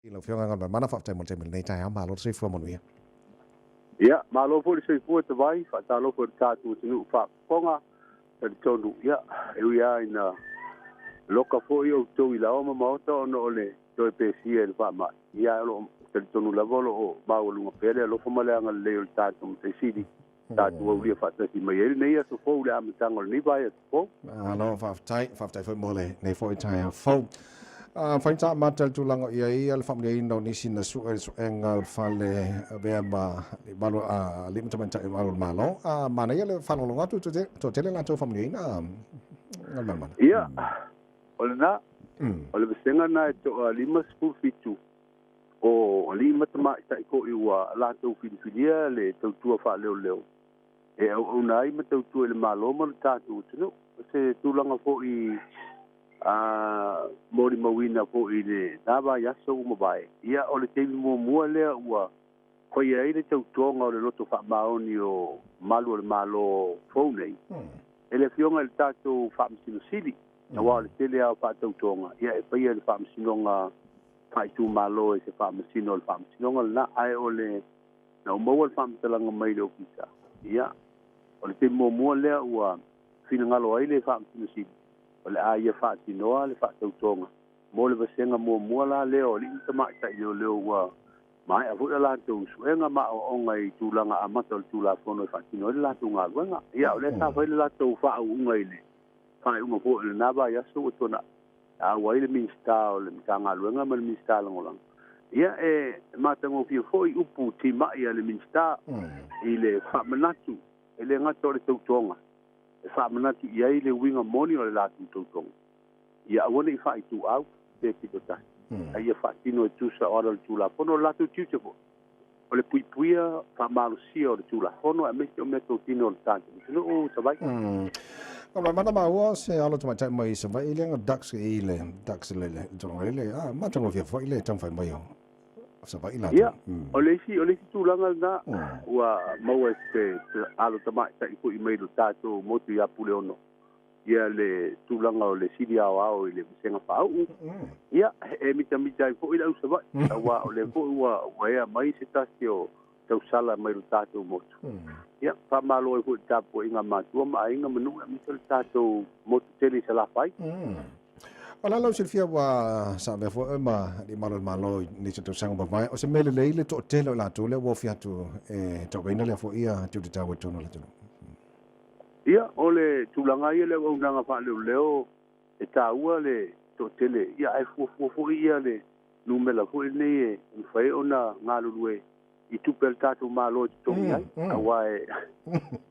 Ilo fionga ngal mana fa tai mo tai nei tai ama lo sei fu mo ia. Ia, malo fo se fu te vai, fa talo fo ta tu tinu fa konga, te tonu ia, ia ina loka fo io to ila o ma o no ole to pe si e fa ma. Ia lo te tonu la volo o ba o lunga pele lo fo male ngal le o ta tu te sidi. Ta tu o lia fa te si mai ele nei so fo le am tangol ni vai fo. Alo fa tai fo mo le nei fo tai fo. Fainta mata tulango ia le family Indonesia na su engal fale bema balu lima teman tak balu malo mana ia le falo longa tu te le la tu family na ngal mana ia ole na ole besenga na to lima school fitu o lima tama tai ko iwa la tu fidia le tu tu fa leo e o nai ma tu tu le malo mo ta tu no se tulanga fo I mori mawina po I le nava yaso mo bai ia o le temi mo le ua ko ia ile tau tonga o le loto fa maoni o malu le malo fo nei ele fionga le tato fa msino sili na wa le tele a fa tau tonga ia e pai le fa msino nga fa tu malo e se fa msino le fa msino nga na ai o le na mo le fa mtala mai le opisa ia o le temi mo le ua fina ngalo ai le fa msino sili o le a ia fa tinoa le fa tautonga mo le vasenga mo la leo li tama tai leo wa mai a vula la tu suenga ma o ngai tulanga a mata tula fono fa tinoa la tu nga wenga ia o le sa fa la tu fa u ngai le fa u mo le na ba ya so tona a wa ile minsta o le tanga wenga ma minsta langolang ia e mata ngo fi fo I upu ti ma ia le minsta ile fa manatu ele ngato le tautonga e fa manati ia ile winga moni o le latu totong ia wona I fa I tu au te kitota ai fa tino tu sa ora tu la pono latu tiuche po o le puipuia fa malusia o le tu la pono a me to tino o tanto no o sabai Kalau mana mau se alo tu macam mai se vai ile dax le tong ile ma tong fi fo ile tong fai mai sa vai la ia o le si tu langa na wa mau este alo tama tai ko I mai do tato mo tu ya pule ono ia le tulanga o le sidia o ile senga pau ia e mita fo ila usa vai wa o le fo wa ia mai se tasio tau sala mai do tato mo ia pa malo e fo tapo inga matua ma inga manu mi tol tato mo tele sala pai Ola lo Silvia wa sa me fo ma di malo ni se to sang ba vai o se mele le to tele la to le wo fia to to gaina le fo ia tu ta wo to no le to ia ole tulanga ia le unanga fa leo e taua le to tele ia ai fo ia le numela fo ne e fai ona ngalulue I tu pel tato malo to ai awai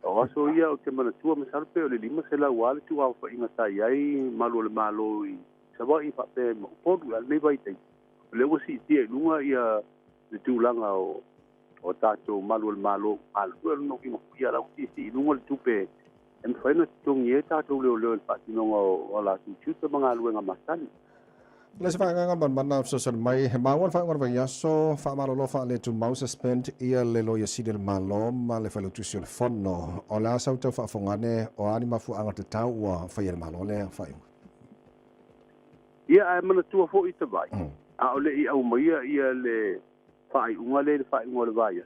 o so ia o te mana tua masal pe le lima se la wale tu au fa inga sai ai malo le malo I sawa I fa pe mo podu al ne vai te le wo si tie lunga ia le tulanga o tato malo al no ki mo ia la si lunga le tupe en fa na tungie tato le fa tino o la tu te manga luenga masani Le se fa nga mana social mai ma wan fa wan ya so fa malo lo fa le tu mau suspend ia le lo ya sidel malo ma le fa le tu sul fono o la sa to fa fongane o anima fu anga te tau wa fa ia malo le fa ia ai mana tua fo I te vai a ole I au mai ia le fa I unga le fa I ngol vai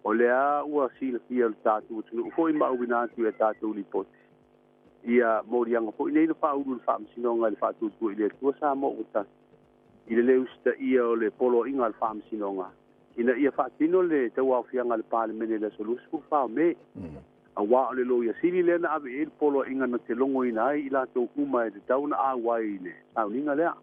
o le a ua sila fia le tatu tunu fo I ma ubina tu e tatu li pot ia morianga fo I nei le fa uru le fa msinonga le fa tu tu I le tua sa mo uta I le usta ia o le polo inga le fa msinonga ina ia fa tino le te wa fianga le pale mene le solusku fa me a wa le lo ia sili le na ave il polo inga na te longo ina ai ila to kuma e te tauna a wai le au ninga lea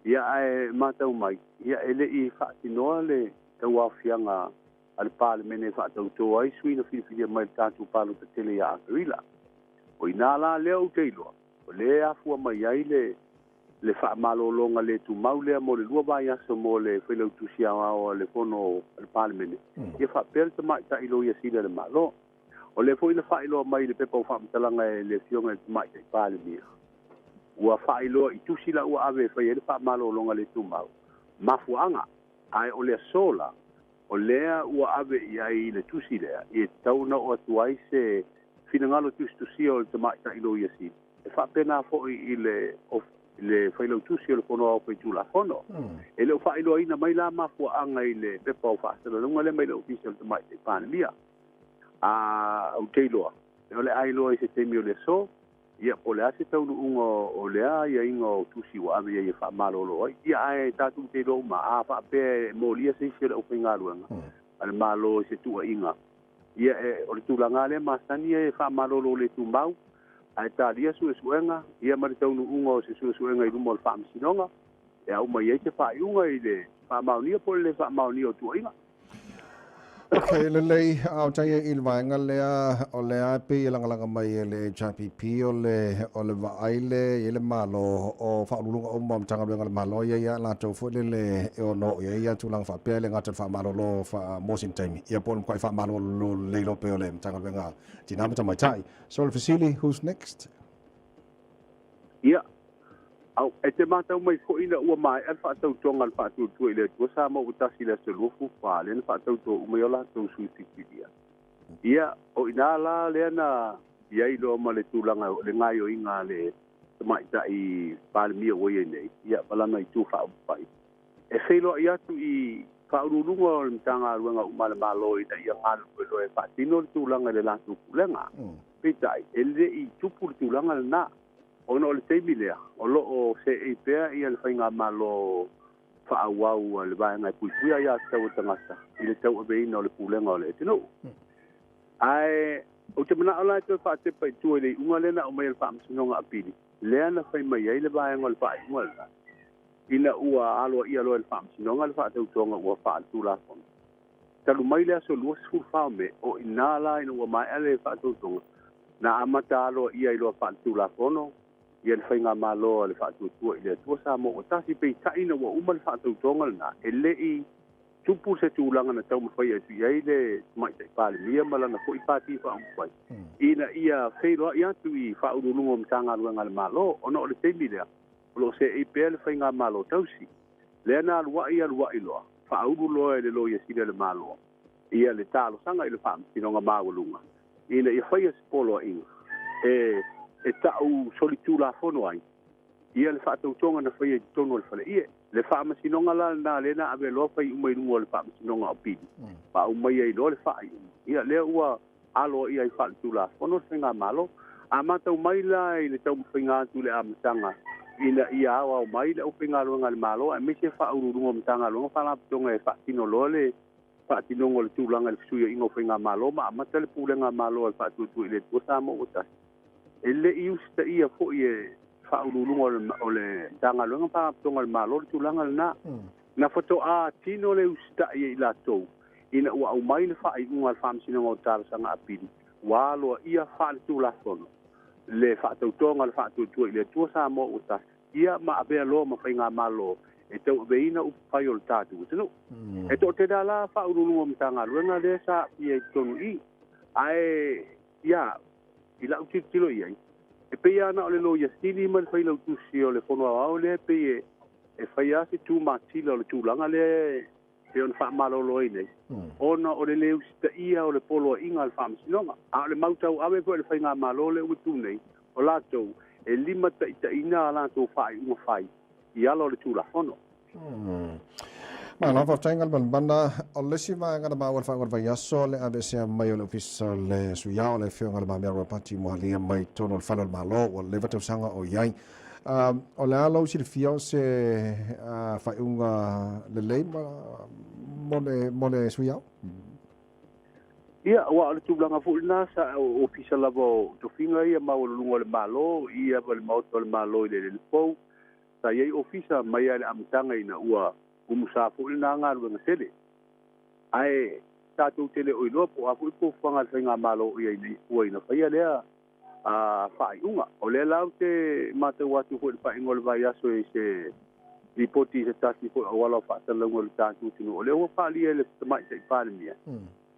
ia ai matau mai ia ele I fa tino le te wa fianga al pale mene fa to to ai suina fi mai tatu palo te tele ya rila o ina la leo teilo o le afu mai ai le fa malo longa le tu maule mo le lua ba ya so mo le felo tu sia o le fono al pale mene ia fa per te mai ta ilo ya sila le malo o le fo ina fa ilo mai le pepo fa mtalanga le fionga te mai te pale mia ua fa ilo I tu sila ua ave fa ia le fa malo longa le tu mau mafuanga ai o le sola o lea ua ave I le tusi lea I tauna o atuai se finangalo tusi o le tamai ta ilo ia si e fa pena fo I le le failo tusi le fono au tu la fono e le fa ilo ina mai la ma fu anga ile pe pa fa se le ngale mai le official te mai te pan mia a o teilo e le ai lo e se te mio le so ia o le ase tau ungo o le a ia ingo tusi wa ame ia fa malo lo ia ai tatu teilo ma a fa pe mo lia se se o pinga luanga al malo se tu inga ia o le tulanga le ma sani e fa malo lo le tu mau ai talia suenga ia ma tau ungo se suenga i rumo le fa sinonga e au mai e te fa unga i le fa maunia po le fa maunia tu inga Okay, lei au tai il vanga o le ape langa mai le JPP o le vaile ele malo o fa lulu o mom tanga le malo ia la to fo le o no ia tu lang fa pele ngata fa malo lo fa mosin time ia pon ko fa malo lo le lo pe le tanga venga dinamita mai tai so le facility who's next ia au e te mata mai fo ina ua mai al fa tau tonga al fa tu ile tu sa mo utasi le se lufu fa le fa tau to mai ola tu su tikidia ia o ina la le na ia i lo ma le tulanga le ngai o inga le mai tai pal mi o ye nei ia bala mai tu fa pai e felo ia tu i fa urulunga o mtanga ruanga o mal malo i ia ngal lo e fa tino tulanga le la tu lenga pitai ele i tupu tulanga na ono le teimi lea o lo o se e pea ia le whainga malo whaawau le vaenga puipui ia tau tangata i le tau abeina o le pulenga o le tino ai o te mana ola te whaatepa i tua le unga lena o mai le whaamsinonga apili lea na whai mai ai le vaenga o le whainga le ina ua aloa ia loa le whaamsinonga le whaatau tonga ua whaatu la kona talu mai lea so lua sifu whaume o ina la ina ua mai ale whaatau tonga na amata aloa ia i loa whaatu la kono ia le whainga malo le whaatutua i le tua sa mo o tasi pei taina ua uma le whaatau tonga na e lei tupu se tūlanga na tau mawhai atu iai le mai tai pāle mia malana po i pāti whaamwhai ina ia whairoa i atu i whaurulungo mtanga ruanga le malo ono o le teimi lea lo se e pēr le whainga malo tausi lea na aluai loa whauru loa e le lo ia sile le malo ia le tālo sanga i le whaamtinonga māwalunga ina ia whaia sipolo inga e tau solitula fono ai ia le whaatautonga na whaia tono le whale ie le whaamasinonga la na le na abe loa whai umai rungo le whaamasinonga o pili pa umai ai loa le whai ia lea ua alo ia i whaatula fono le whainga malo a matau mai la i le tau mwhainga atu le amatanga ina ia awa o mai le upinga luanga le malo a mese whaururungo mtanga luanga whalaputonga e whaatino loa le whaatinongo le tūlanga le suia ingo whainga malo ma amata le pūlenga malo e whaatutu i le tuasa mo o tasi ele i usta ia fo ie whaurulunga o le tanga luanga whaaptonga le malo le tūlanga le na foto a tino le usta ia i la tau ina ua au mai le whaai unga le whaamsinonga o tālasanga apiri waloa ia wha le tūla fono le whaatautonga le whaatutua i le tua sa mo o tas ia ma abea loa ma whainga malo e tau abeina upai o le tātu tino e to te dala whaurulunga o mtanga luanga le sa ia i tonu i ai ia i lau tilo iai e pei ana o le lo ia sili ma le whai lau tusi o le fono au le pei e whai ase tū mātila o le tūlanga le e on wha malolo i nei ona o le leu sita ia o le polo inga le whaamsinonga a le mautau awe po le whai ngā malo le utu nei o lātou e lima ta ina a lātou whai unga whai i ala o le tūla fono ma la fa tangal ban banda o le si va ngada ma wa fa wa yaso le abc mai o le official le su ya o le fio ngada ma mero pati mo ali mai tono le falo malo o le vatu sanga o yai o le alo si fio se fa unga le le mo le su ya ia wa le tūlanga fulna sa o official lavo to finga ia ma o lungo le malo ia le mauto le malo i le po sa ia official mai ale amtanga ina ua umusafu ina nga ruanga tele ai tatu tele o ilo po afu ko fanga fanga malo ia ni o ina faia lea fa unga o le lau te mate watu ko pa ingol vai aso se ripoti se tasi ko wala fa ta ngol tatu tino o le o fa li le mai sai pa mia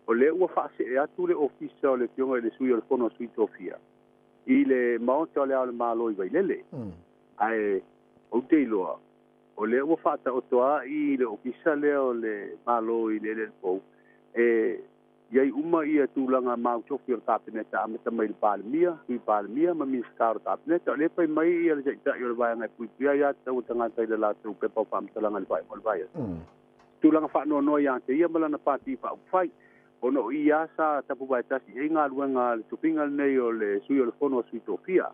o le o fa se atu le official le pionga le sui o fono sui tofia ile mauto le al malo i vai lele ai o te loa o le ua whaata o toa i le ofisa leo le malo i le po Iai uma ia tūlanga mau tofi o tāpeneta amata mai le palemia ma minsta o tāpeneta. Le pai mai ia le jaita i o le vaianga i puipia ia tau tangata i le lātou pepa o whaamtalanga le vai o le vai. Tūlanga whaanoa ia te ia malana pāti whaupwhai. Ono ia sa tapu vai tasi e ngā luenga le tupinga nei o le sui o le fono o sui tofia.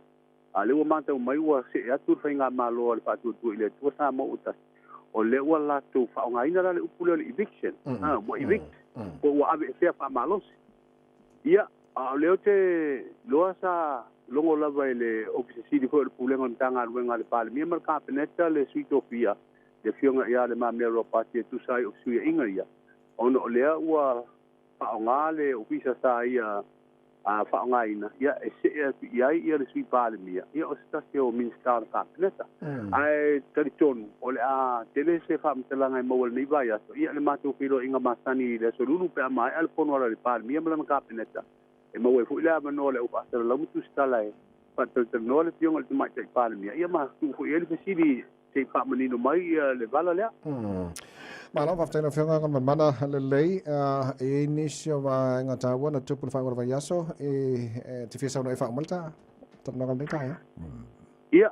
A lewa mātau mai ua se e atur whai ngā māloa le whaatu i le tua sa mo utasi. O le ua lātou whaongaina la le upule o le eviction. Mo evict. Ko ua ave e fea whaamalosi. Ia, leo te loa sa longo lava e le ofisa sidi ko le pulenga ni tanga luenga le palemia mar kāpeneta le sui tofia. Le fionga ia le mamea roa pati e tusai o sui inga ia. Ono o lea ua whaonga le ofisa sa ia whaongaina. Ia e se e iai ia le sui palemia. Ia o stasi o minsta o kāpeneta. Ai taritonu o le tele se whaamtalanga i mawal ni vai aso. Ia le mātou whiro inga masani le solulu pe amai al pono ala le palemia malana kāpeneta. E mawai fu ila manoa le upa asara lamutu stala e. Pataltal noa le pionga le tumai tai palemia. Ia ma tu fu ia le pesiri te whaamanino mai ia le vala lea. Malo whaftaina whiunga kan mana le lei e inisio wa ngata wana tupul whai warwa yaso e te whiasau no e whaamalta. Tapnagal nei taia. Ia.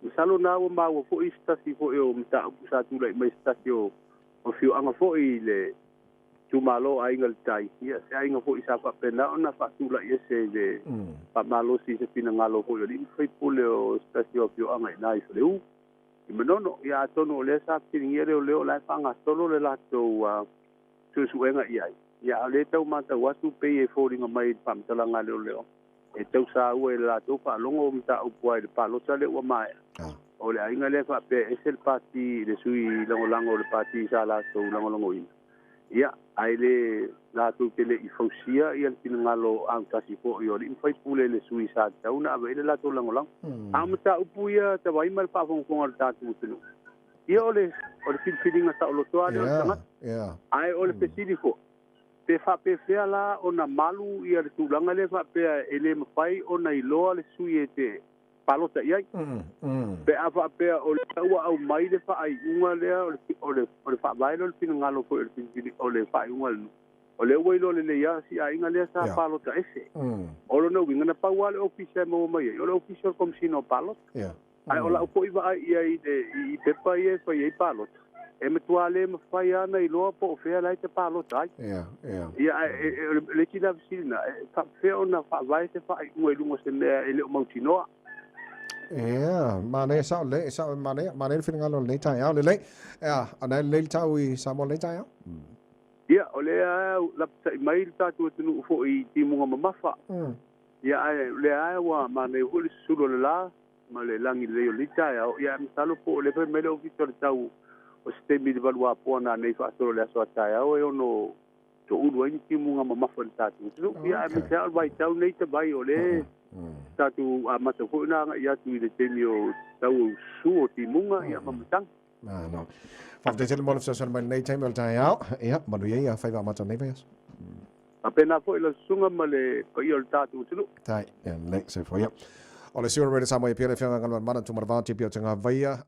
Misalo na ua maua fo'i stasi fo'i o mta upu sa tūlai mai stasi o whiuanga fo'i le tūmalo a inga le tai. Ia se a inga fo'i sa whapena o na whatūlai e se le whamalo si se pina ngalo fo'i o li mwhai pule o stasi o whiuanga i nai whaleu. I manono, ia atono o lea sa piringia leo leo lai whanga solo le lato susuenga iai. Ia a le tau mata wasu pei e fōringa mai whamtalanga leo leo. E tau sa ua e lato pa longo o mta upua e le palota le ua mai. O le ainga le whape e se le pati le sui lango le pati sa lato lango ina. Ia, ai le lato tele i fausia ia le pina ngalo ang tasi po i ori mwhai pule le sui sa tau na awa ele lato lango. Amata upu ia te wai mal pa whongkonga le tatu utinu. Ia o le filfilinga sa o lotoa le o tangat. Ai o le pesiri fo. Pe whape whea la o na malu ia le tūlanga le whape e le mawhai o na iloa le sui e te palota iai. Pe a whapea o le ua au mai le whaai unga lea o le whaai lo le pina ngalo ko o le whaai unga le. O le ua ilo le le ia si a inga lea sa palota ese. O lo na winga na paua le ofisa e maua mai. O le ofisa o komsino palota. Ai o la upo iwa ai iai i pepa ia pa iai palota. E me tua le mawhai ana i loa po o whea lai te palota ai. Ia le tina visina. Whea o na whaai te whaai unga i lungo se mea e le o mautinoa. Mane sa le sa mane le finangalo le tai au le le ana le tau I samo le tai au ia o le la mai tatu tunu fo I timunga mamafa ia le ai wa mane huli sulo le la ma le langi le le tai au ia msalo po le pe mele o victor tau o stemi de valua pona nei fa solo le so tai au e ono to ulu ai timunga mamafa tatu ia me sa vai tau nei te vai o le tatu a mata ko na ia tu le temio tau su timunga ia mamatang no fafte tele mo sa mai nei temio tai au ia malu ia fa mata nei vas apena foi la sunga male ko ia tatu tulu tai le se foi o le sura re sa mai pele fianga ngal mana tu marvati pia tanga vaia